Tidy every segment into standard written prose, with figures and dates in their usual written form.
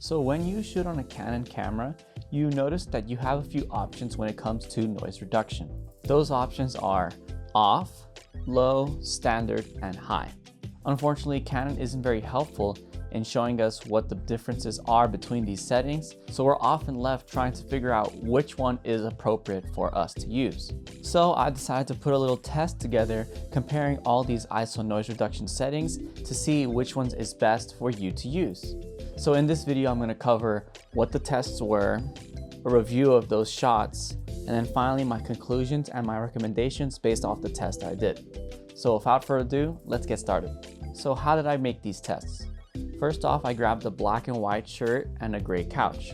So when you shoot on a Canon camera, you notice that you have a few options when it comes to noise reduction. Those options are off, low, standard, and high. Unfortunately, Canon isn't very helpful in showing us what the differences are between these settings, so we're often left trying to figure out which one is appropriate for us to use. So I decided to put a little test together comparing all these ISO noise reduction settings to see which ones is best for you to use. So in this video, I'm going to cover what the tests were, a review of those shots, and then finally my conclusions and my recommendations based off the test I did. So without further ado, let's get started. So how did I make these tests? First off, I grabbed a black and white shirt and a gray couch.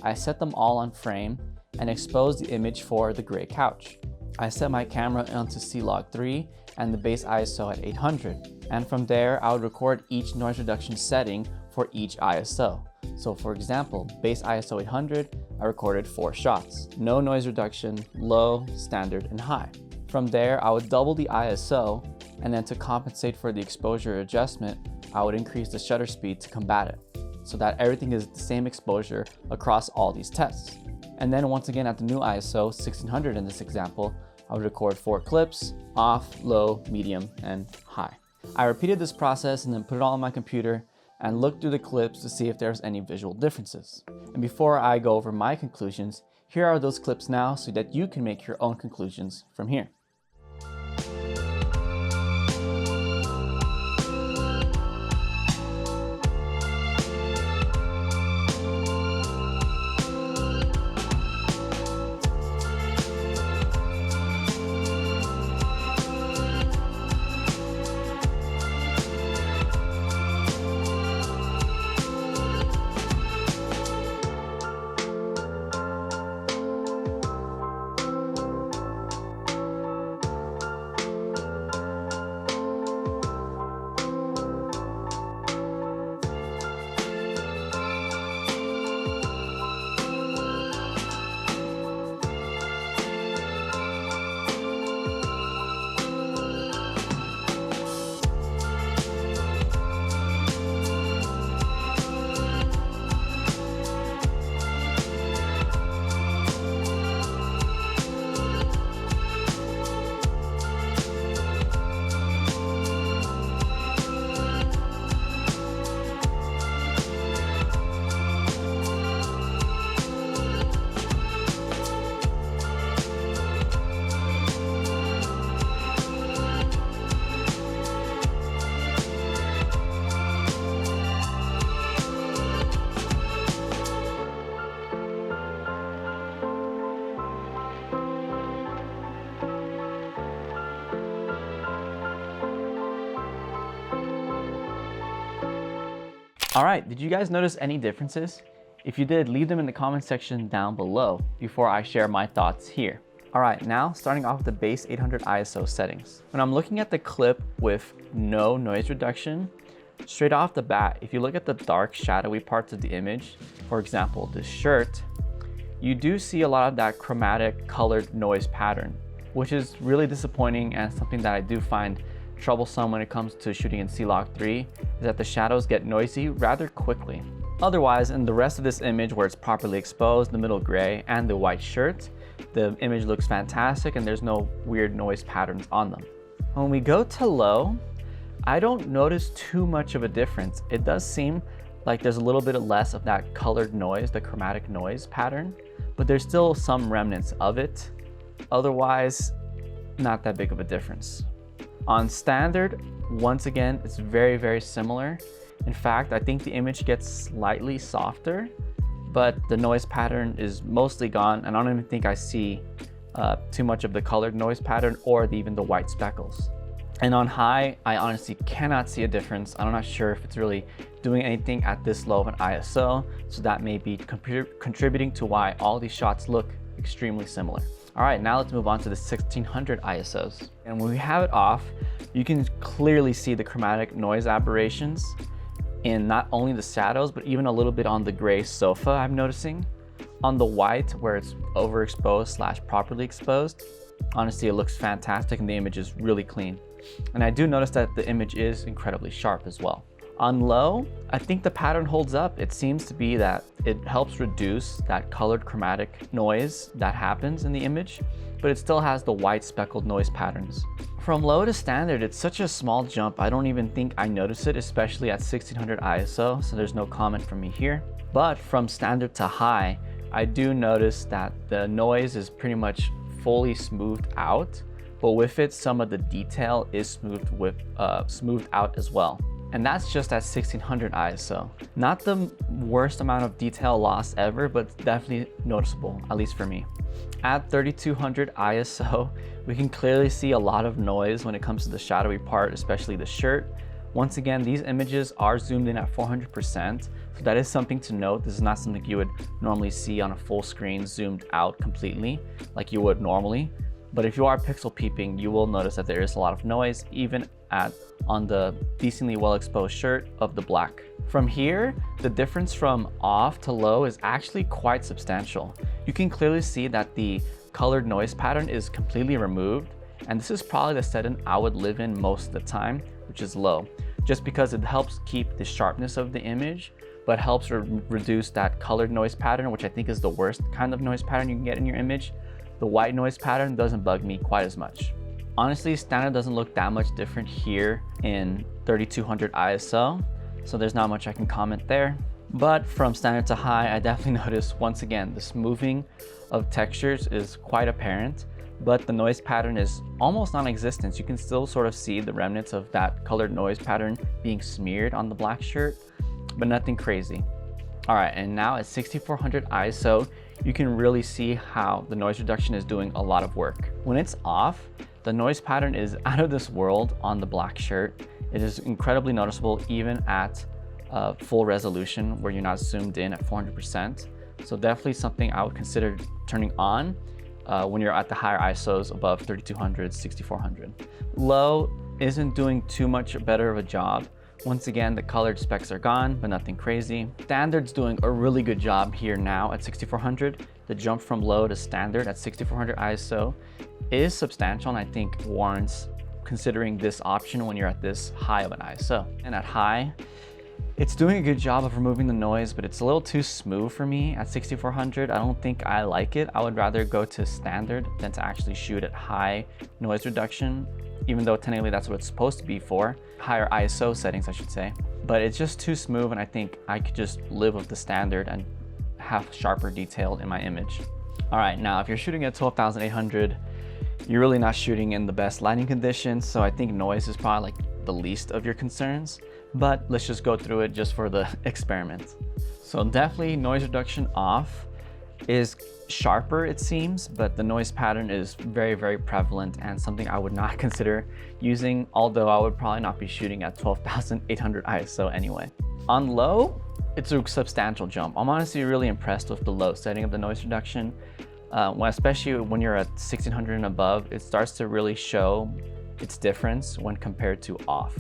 I set them all on frame and exposed the image for the gray couch. I set my camera onto C-Log 3 and the base ISO at 800. And from there, I would record each noise reduction setting for each ISO. So for example, base ISO 800, I recorded 4 shots. No noise reduction, low, standard, and high. From there, I would double the ISO, and then to compensate for the exposure adjustment, I would increase the shutter speed to combat it, so that everything is the same exposure across all these tests. And then once again at the new ISO, 1600 in this example, I would record 4 clips, off, low, medium, and high. I repeated this process and then put it all on my computer and looked through the clips to see if there's any visual differences. And before I go over my conclusions, here are those clips now so that you can make your own conclusions from here. Alright, did you guys notice any differences? If you did, leave them in the comment section down below before I share my thoughts here. Alright, now starting off with the base 800 ISO settings. When I'm looking at the clip with no noise reduction, straight off the bat, if you look at the dark shadowy parts of the image, for example, this shirt, you do see a lot of that chromatic colored noise pattern, which is really disappointing and something that I do find troublesome when it comes to shooting in C-Log 3 is that the shadows get noisy rather quickly. Otherwise, in the rest of this image where it's properly exposed, the middle gray and the white shirt, the image looks fantastic and there's no weird noise patterns on them. When we go to low, I don't notice too much of a difference. It does seem like there's a little bit less of that colored noise, the chromatic noise pattern, but there's still some remnants of it. Otherwise, not that big of a difference. On standard, once again, it's very, very similar. In fact, I think the image gets slightly softer, but the noise pattern is mostly gone, and I don't even think I see too much of the colored noise pattern or even the white speckles. And on high, I honestly cannot see a difference. I'm not sure if it's really doing anything at this low of an ISO, so that may be contributing to why all these shots look extremely similar. All right, now let's move on to the 1600 ISOs. And when we have it off, you can clearly see the chromatic noise aberrations in not only the shadows, but even a little bit on the gray sofa I'm noticing. On the white, where it's overexposed / properly exposed, honestly, it looks fantastic and the image is really clean. And I do notice that the image is incredibly sharp as well. On low, I think the pattern holds up. It seems to be that it helps reduce that colored chromatic noise that happens in the image, but it still has the white speckled noise patterns. From low to standard, it's such a small jump, I don't even think I notice it, especially at 1600 ISO, so there's no comment from me here. But from standard to high, I do notice that the noise is pretty much fully smoothed out, but with it, some of the detail is smoothed out as well. And that's just at 1600 ISO. Not the worst amount of detail loss ever, but definitely noticeable, at least for me. At 3200 ISO, we can clearly see a lot of noise when it comes to the shadowy part, especially the shirt. Once again, these images are zoomed in at 400%, so that is something to note. This is not something you would normally see on a full screen zoomed out completely like you would normally. But if you are pixel peeping, you will notice that there is a lot of noise, even on the decently well exposed shirt of the black. From here, the difference from off to low is actually quite substantial. You can clearly see that the colored noise pattern is completely removed, and this is probably the setting I would live in most of the time, which is low, just because it helps keep the sharpness of the image, but helps reduce that colored noise pattern, which I think is the worst kind of noise pattern you can get in your image. The white noise pattern doesn't bug me quite as much. Honestly, standard doesn't look that much different here in 3200 ISO, so there's not much I can comment there. But from standard to high, I definitely noticed, once again, the smoothing of textures is quite apparent, but the noise pattern is almost non-existent. You can still sort of see the remnants of that colored noise pattern being smeared on the black shirt, but nothing crazy. All right, and now at 6400 ISO, you can really see how the noise reduction is doing a lot of work. When it's off, the noise pattern is out of this world on the black shirt. It is incredibly noticeable even at full resolution where you're not zoomed in at 400%. So definitely something I would consider turning on when you're at the higher ISOs above 3200, 6400. Low isn't doing too much better of a job. Once again, the colored specks are gone, but nothing crazy. Standard's doing a really good job here now at 6400. The jump from low to standard at 6400 ISO is substantial, and I think warrants considering this option when you're at this high of an ISO. And at high, it's doing a good job of removing the noise, but it's a little too smooth for me at 6400. I don't think I like it. I would rather go to standard than to actually shoot at high noise reduction, even though technically that's what it's supposed to be for. Higher ISO settings, I should say. But it's just too smooth, and I think I could just live with the standard and have sharper detail in my image. All right, now if you're shooting at 12,800, you're really not shooting in the best lighting conditions, so I think noise is probably like the least of your concerns, but let's just go through it just for the experiment. So definitely noise reduction off is sharper, it seems, but the noise pattern is very, very prevalent and something I would not consider using, although I would probably not be shooting at 12,800 ISO anyway. On low, it's a substantial jump. I'm honestly really impressed with the low setting of the noise reduction. Especially when you're at 1600 and above, it starts to really show its difference when compared to off.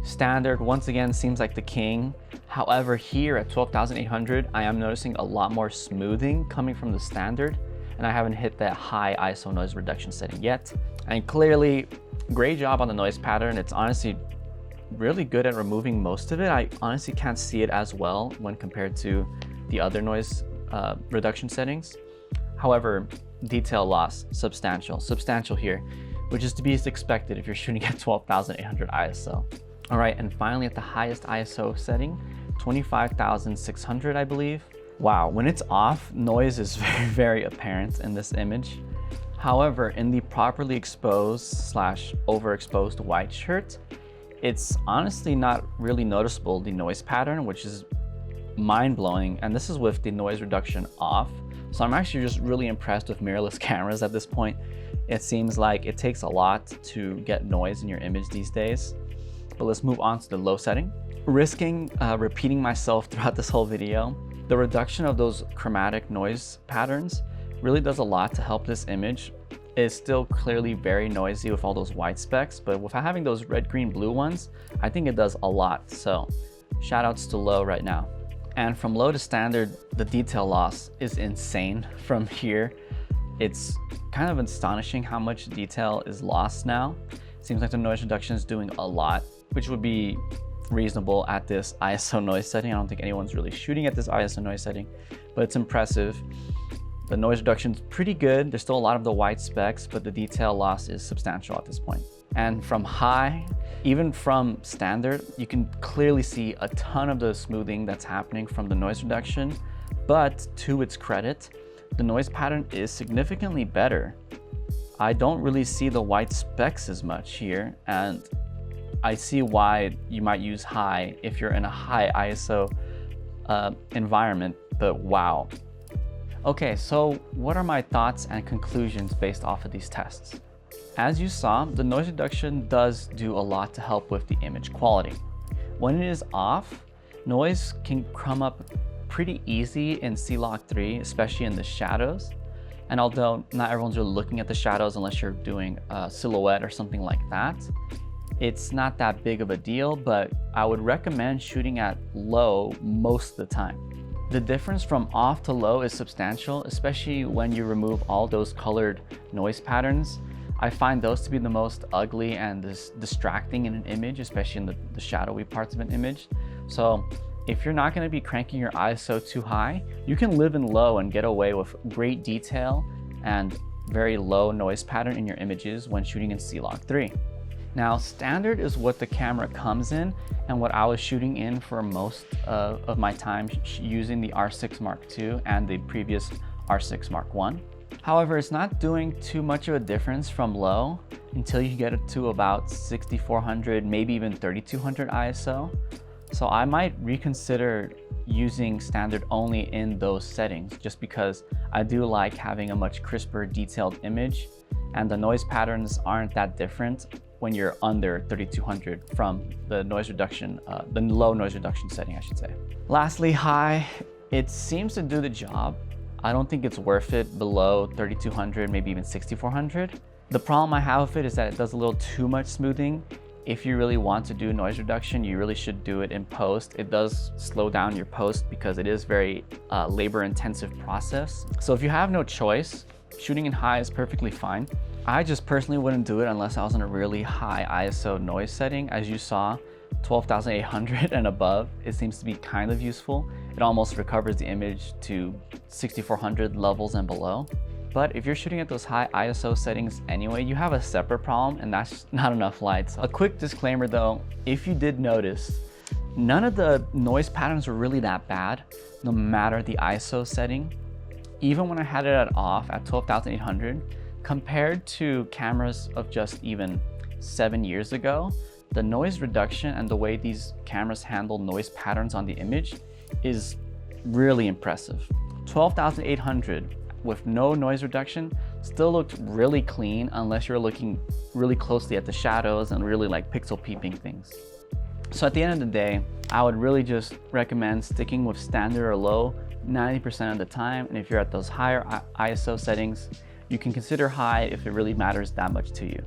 Standard, once again, seems like the king. However, here at 12,800, I am noticing a lot more smoothing coming from the standard, and I haven't hit that high ISO noise reduction setting yet. And clearly, great job on the noise pattern. It's honestly really good at removing most of it. I honestly can't see it as well when compared to the other noise reduction settings. However, detail loss, substantial here, which is to be expected if you're shooting at 12,800 ISO. All right, and finally at the highest ISO setting, 25,600, I believe. Wow, when it's off, noise is very, very apparent in this image. However, in the properly exposed / overexposed white shirt, it's honestly not really noticeable, the noise pattern, which is mind-blowing, and this is with the noise reduction off. So I'm actually just really impressed with mirrorless cameras at this point. It seems like it takes a lot to get noise in your image these days. But let's move on to the low setting. Risking repeating myself throughout this whole video, the reduction of those chromatic noise patterns really does a lot to help this image. It's still clearly very noisy with all those white specks, but without having those red, green, blue ones, I think it does a lot. So shout outs to low right now. And from low to standard, the detail loss is insane. From here, it's kind of astonishing how much detail is lost now. Seems like the noise reduction is doing a lot, which would be reasonable at this ISO noise setting. I don't think anyone's really shooting at this ISO noise setting, but it's impressive. The noise reduction is pretty good. There's still a lot of the white specks, but the detail loss is substantial at this point. And from high, even from standard, you can clearly see a ton of the smoothing that's happening from the noise reduction. But to its credit, the noise pattern is significantly better. I don't really see the white specks as much here, and I see why you might use high if you're in a high ISO environment, but wow. Okay, so what are my thoughts and conclusions based off of these tests? As you saw, the noise reduction does do a lot to help with the image quality. When it is off, noise can come up pretty easy in C-Log 3, especially in the shadows. And although not everyone's really looking at the shadows unless you're doing a silhouette or something like that, it's not that big of a deal, but I would recommend shooting at low most of the time. The difference from off to low is substantial, especially when you remove all those colored noise patterns. I find those to be the most ugly and distracting in an image, especially in the shadowy parts of an image. So if you're not going to be cranking your ISO too high, you can live in low and get away with great detail and very low noise pattern in your images when shooting in C-Log 3. Now, standard is what the camera comes in and what I was shooting in for most of my time using the R6 Mark II and the previous R6 Mark I. However, it's not doing too much of a difference from low until you get it to about 6400, maybe even 3200 ISO. So I might reconsider using standard only in those settings, just because I do like having a much crisper, detailed image, and the noise patterns aren't that different when you're under 3200 from the noise reduction, the low noise reduction setting, I should say. Lastly, high, it seems to do the job. I don't think it's worth it below 3200, maybe even 6400. The problem I have with it is that it does a little too much smoothing. If you really want to do noise reduction, you really should do it in post. It does slow down your post because it is very labor-intensive process. So if you have no choice, shooting in high is perfectly fine. I just personally wouldn't do it unless I was in a really high ISO noise setting. As you saw, 12,800 and above, it seems to be kind of useful. It almost recovers the image to 6400 levels and below. But if you're shooting at those high ISO settings anyway, you have a separate problem, and that's not enough lights. A quick disclaimer though, if you did notice, none of the noise patterns were really that bad, no matter the ISO setting. Even when I had it at off at 12,800, compared to cameras of just even 7 years ago, the noise reduction and the way these cameras handle noise patterns on the image is really impressive. 12,800 with no noise reduction still looked really clean unless you're looking really closely at the shadows and really like pixel peeping things. So at the end of the day, I would really just recommend sticking with standard or low 90% of the time. And if you're at those higher ISO settings, you can consider high if it really matters that much to you.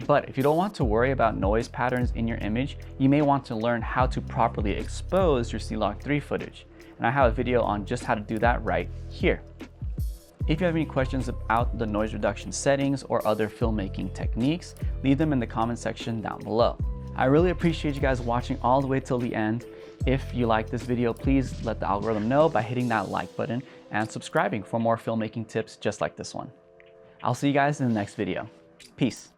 But if you don't want to worry about noise patterns in your image, you may want to learn how to properly expose your C-Log 3 footage. And I have a video on just how to do that right here. If you have any questions about the noise reduction settings or other filmmaking techniques, leave them in the comment section down below. I really appreciate you guys watching all the way till the end. If you like this video, please let the algorithm know by hitting that like button and subscribing for more filmmaking tips just like this one. I'll see you guys in the next video. Peace.